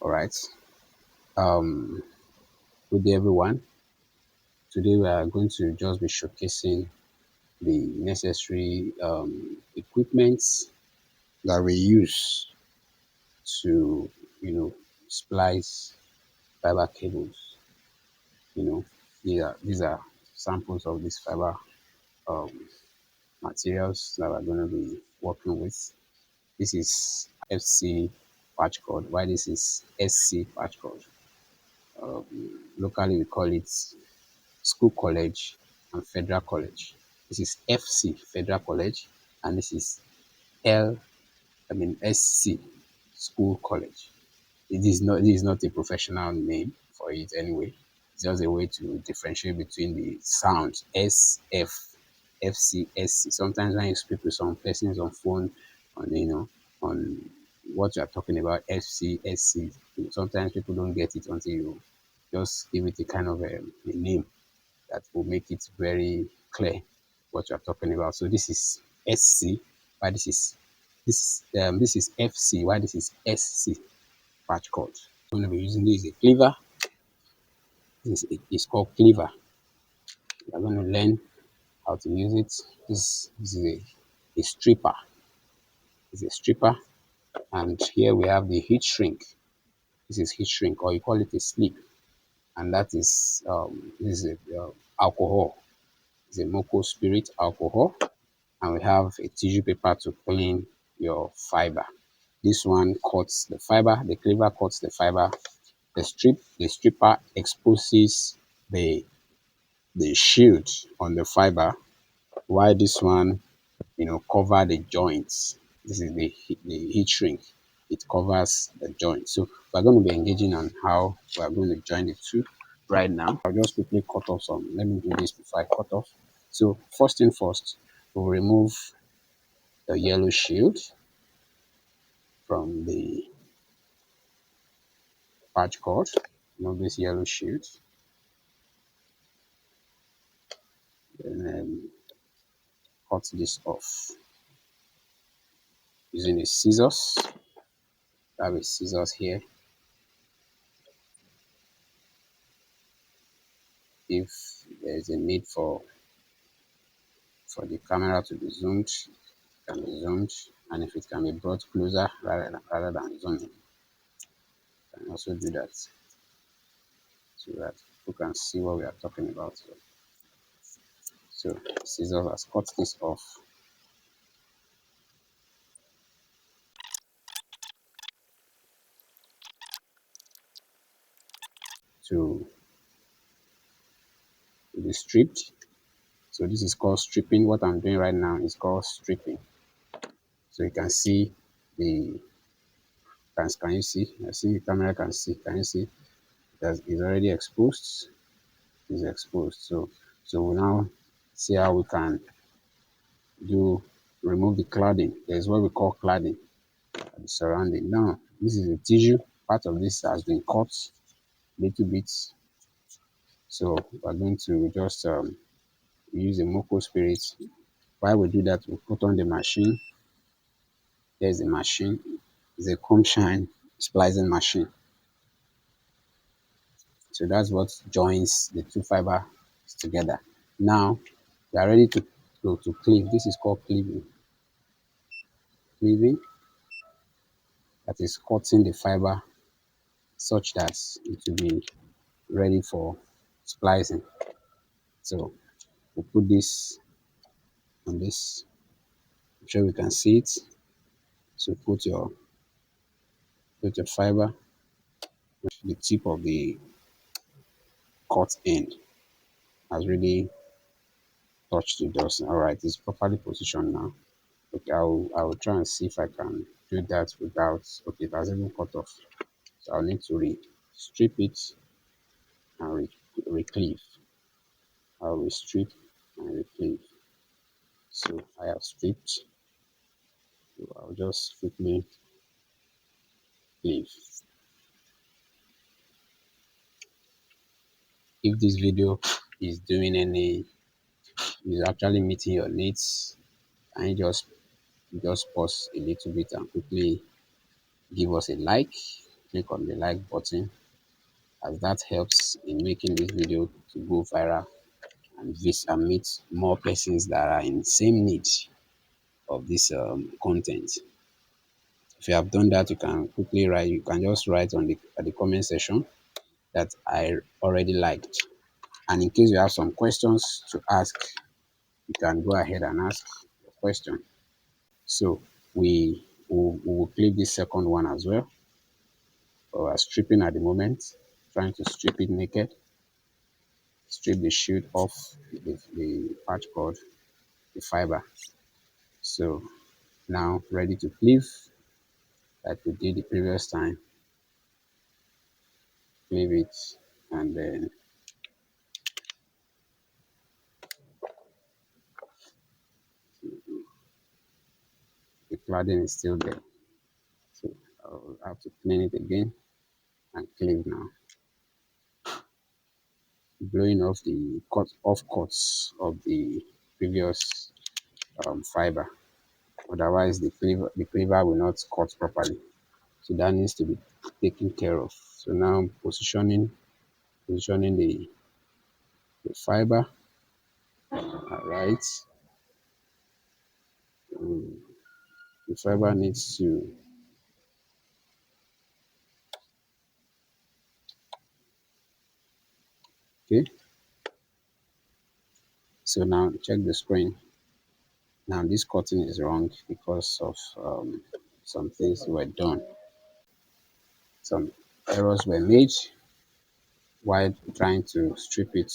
All right. Um, Good day, everyone. Today we are going to just be showcasing the necessary equipments that we use to, splice fiber cables. You know, these are samples of these fiber um, materials that we're going to be working with. This is FC patch cord. Why this is SC patch cord? Locally we call it School College and Federal College. This is FC Federal College, and this is SC School College. It is not a professional name for it anyway. It's just a way to differentiate between the sounds SF, FC, SC. Sometimes when you speak with some persons on phone, on what you are talking about, FC, SC, sometimes people don't get it until you just give it a kind of a name that will make it very clear what you are talking about. So this is SC, why this is FC, why this is SC patch cord. I'm going to be using this is a cleaver. It's called cleaver. We're going to learn how to use it. This is a stripper. It's a stripper, and here we have the heat shrink. This is heat shrink, or you call it a slip, and that is this is alcohol. It's a moco spirit alcohol, and we have a tissue paper to clean your fiber. This one cuts the fiber, the cleaver cuts the fiber. The stripper exposes the shield on the fiber, while this one, cover the joints. This is the heat shrink. It covers the joints. So we're going to be engaging on how we're going to join the two right now. I'll just quickly cut off some. Let me do this before I cut off. So first thing first, we'll remove the yellow shield from the patch cord. This yellow shield. Then cut this off using a scissors. I have a scissors here. If there is a need for the camera to be zoomed, it can be zoomed, and if it can be brought closer rather than zooming, you can also do that so that people can see what we are talking about. So scissors has cut this off. To be stripped. So this is called stripping. What I'm doing right now is called stripping. So you can see can you see? I see the camera can see. Can you see? That is already exposed. Is exposed. So we now see how we can remove the cladding. There's what we call cladding at the surrounding. Now this is the tissue. Part of this has been cut little bits. So we're going to just use a moco spirit. While we do that, we put on the machine. There's a machine. It's a comb shine splicing machine. So that's what joins the two fibers together. Now we are ready to go to cleave. This is called cleaving. Cleaving, that is cutting the fiber such that it will be ready for splicing. So we put this on this. I'm sure we can see it. So put your fiber. The tip of the cut end has really touched the dust. All right, it's properly positioned now. Okay, I will try and see if I can do that without. Okay, it has even cut off. So I'll need to strip it and recleave. I'll restrip and recleave. So I have stripped. So I'll just quickly cleave. If this video is actually meeting your needs, and you just pause a little bit and quickly give us a like click on the like button, as that helps in making this video to go viral and meet more persons that are in same need of this content. If you have done that, you can quickly write, you can just write on the at the comment section that I already liked. And in case you have some questions to ask, you can go ahead and ask your question. So we will click this second one as well. We're stripping at the moment, trying to strip it naked, strip the shoot off the patch cord, the fiber. So now ready to cleave like we did the previous time. Cleave it, and then the cladding is still there. So I'll have to clean it again and cleave now. Blowing off the off cuts of the previous fiber. Otherwise, the cleaver will not cut properly. So that needs to be taken care of. So now positioning the fiber. All right. The fiber needs to, okay. So now check the screen. Now this cutting is wrong because of some things were done. Some errors were made while trying to strip it.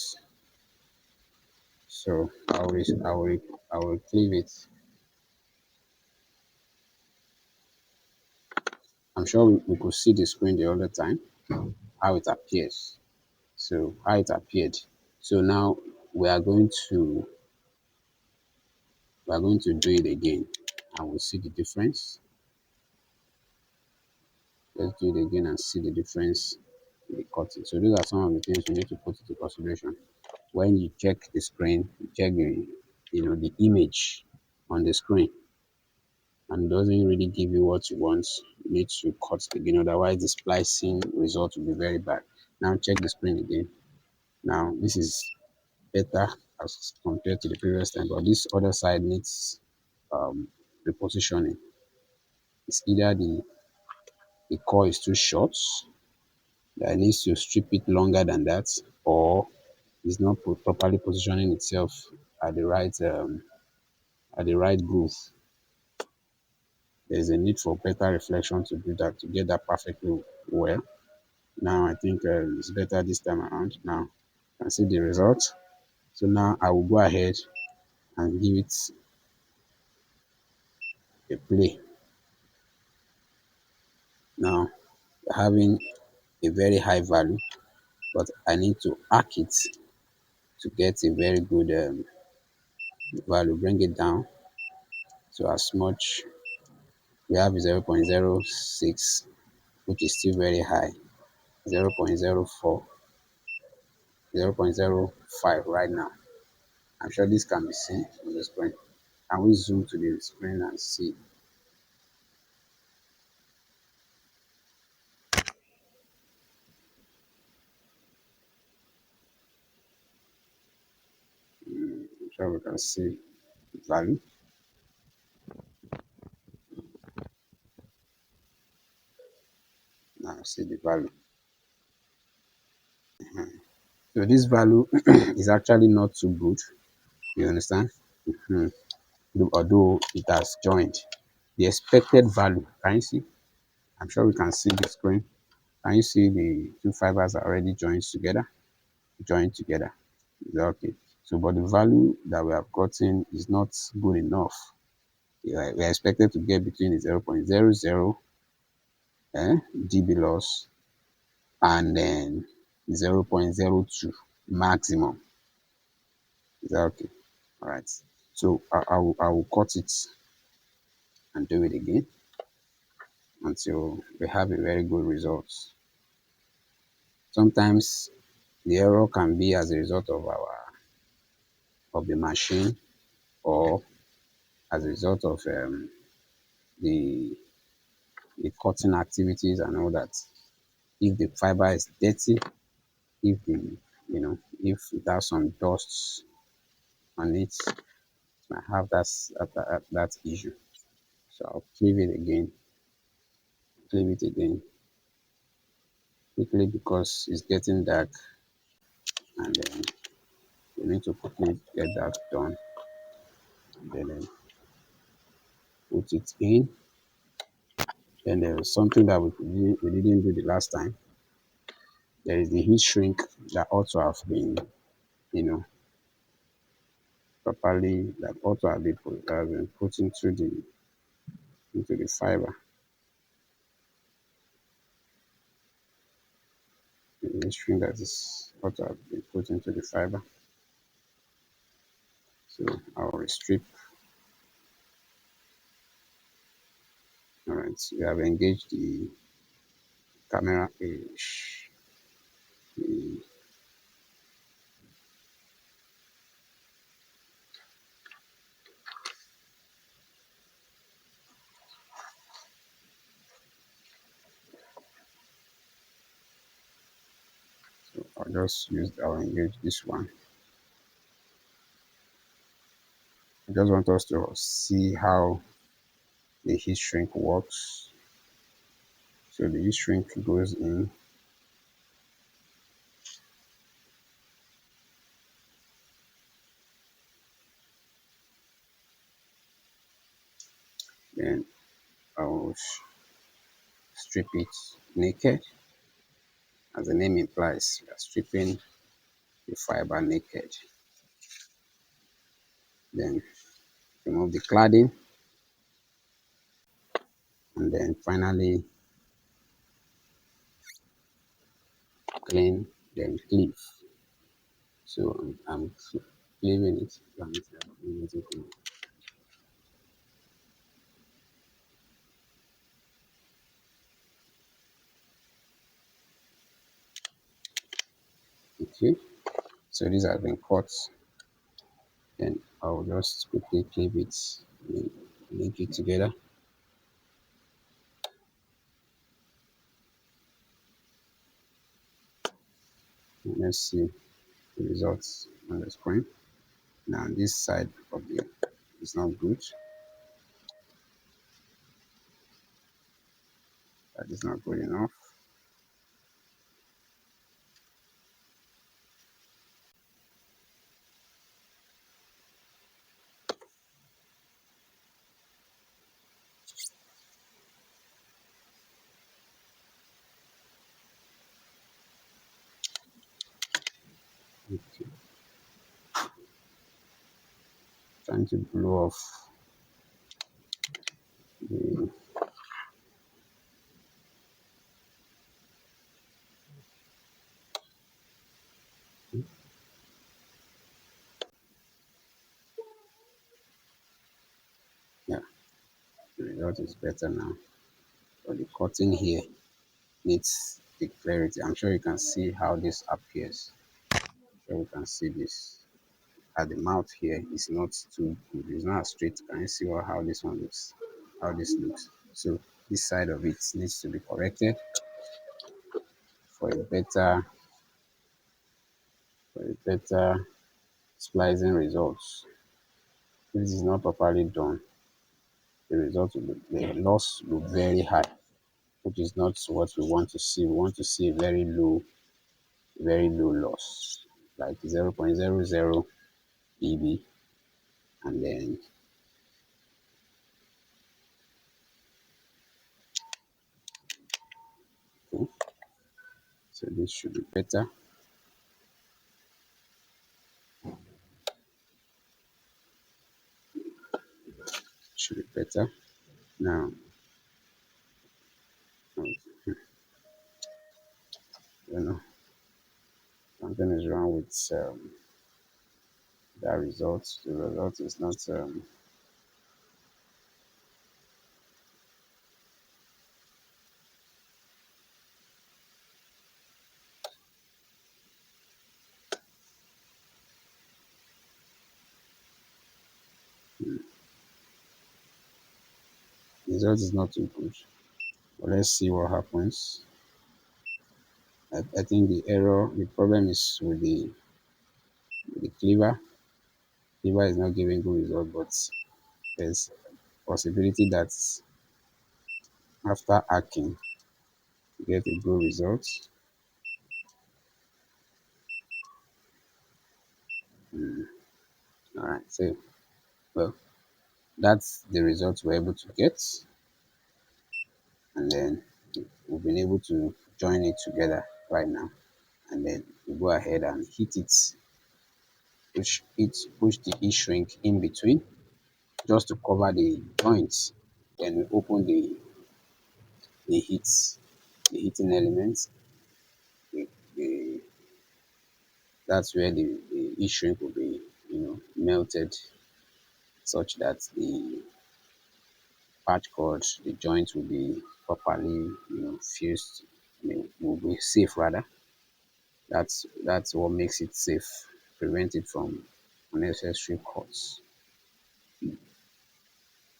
So I will cleave it. I'm sure we could see the screen the other time, how it appears. So how it appeared. So now we are going to do it again, and we'll see the difference. Let's do it again and see the difference in the cutting. So those are some of the things you need to put into consideration when you check the screen. You check the image on the screen, and doesn't really give you what you want. You need to cut again, otherwise the splicing result will be very bad. Now check the screen again. Now this is better as compared to the previous time, but this other side needs repositioning. It's either the core is too short, that needs to strip it longer than that, or is not properly positioning itself at the right groove. There's a need for better reflection to do that, to get that perfectly well. Now I think it's better this time around. Now you can see the result. So now I will go ahead and give it a play. Now having a very high value, but I need to arc it to get a very good value. Bring it down to as much. We have 0.06, which is still very high. 0.04, 0.05 right now. I'm sure this can be seen on the screen. Can we zoom to the screen and see? I'm sure we can see the value. Now see the value. So this value is actually not too good. You understand? Mhm. Although it has joined the expected value. Can you see? I'm sure we can see the screen. Can you see the two fibers are already joined together? Joined together. Okay. So, but the value that we have gotten is not good enough. We are expected to get between 0.00 dB loss and then 0.02 maximum. Is that okay? All right. So I will cut it and do it again until we have a very good result. Sometimes the error can be as a result of the machine, or as a result of the cutting activities and all that. if the fiber is dirty, if the if it has some dust on it, it might have that issue. So I'll cleave it again, cleave it again quickly because it's getting dark, and then we need to quickly get that done. And then put it in. Then there was something that we didn't do the last time. There is the heat shrink that ought to have been, you know, properly, that ought to have been put into the fiber. The heat shrink that is ought to have been put into the fiber. So I'll restrip. All right, so we have engaged the camera edge. So I'll engage this one. I just want us to see how the heat shrink works. So the heat shrink goes in, then I'll strip it naked. As the name implies, we are stripping the fiber naked. Then remove the cladding, and then finally clean, then cleave. So I'm cleaving it. Okay, so these have been cut. Then I'll just quickly cleave it, link it together. And let's see the results on the screen. Now this side of the is not good. That is not good enough. Okay. Trying to blow off the yeah, the result is better now. But the cutting here needs the clarity. I'm sure you can see how this appears. I'm sure you can see this. At the mouth here is not too good. It's not straight. Can you see how this one looks? How this looks. So this side of it needs to be corrected for a better splicing results. If this is not properly done, the loss will be very high, which is not what we want to see. We want to see a very low loss, like 0.00 dB, and then okay, so this should be better. Should be better. Now, you know, something is wrong with that result. The result is not. The result is not too good. But let's see what happens. I think the problem is with the cleaver. Cleaver is not giving good result, but there's possibility that after hacking, you get a good result. All right, so well, that's the results we're able to get, and then we've been able to join it together right now, and then we go ahead and hit it, push the e shrink in between just to cover the joints. Then we open the heat the heating element. The, that's where the e shrink will be, melted such that the patch cord, the joint will be properly, fused. I mean, will be safe rather. That's what makes it safe, prevent it from unnecessary cuts.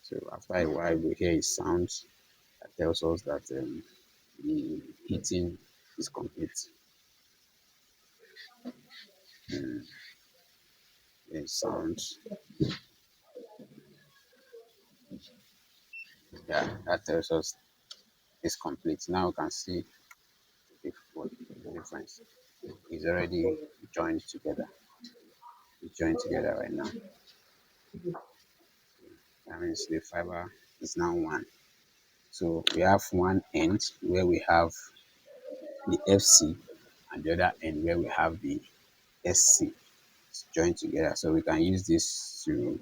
So after a while, we hear a sound that tells us that the heating is complete. A sound, yeah, that tells us it's complete. Now we can see what the difference is already joined together. It's joined together right now. That means the fiber is now one. So we have one end where we have the FC and the other end where we have the SC. It's joined together. So we can use this to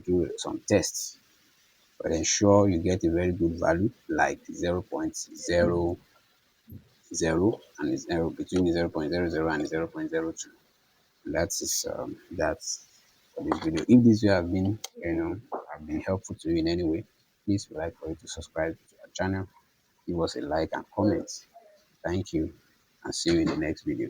do some tests, but ensure you get a very good value like 0.00 and 0 between 0.00 and 0.02. And that is that's for this video. If this video have been helpful to you in any way, please would like for you to subscribe to our channel, give us a like and comment. Thank you, and see you in the next video.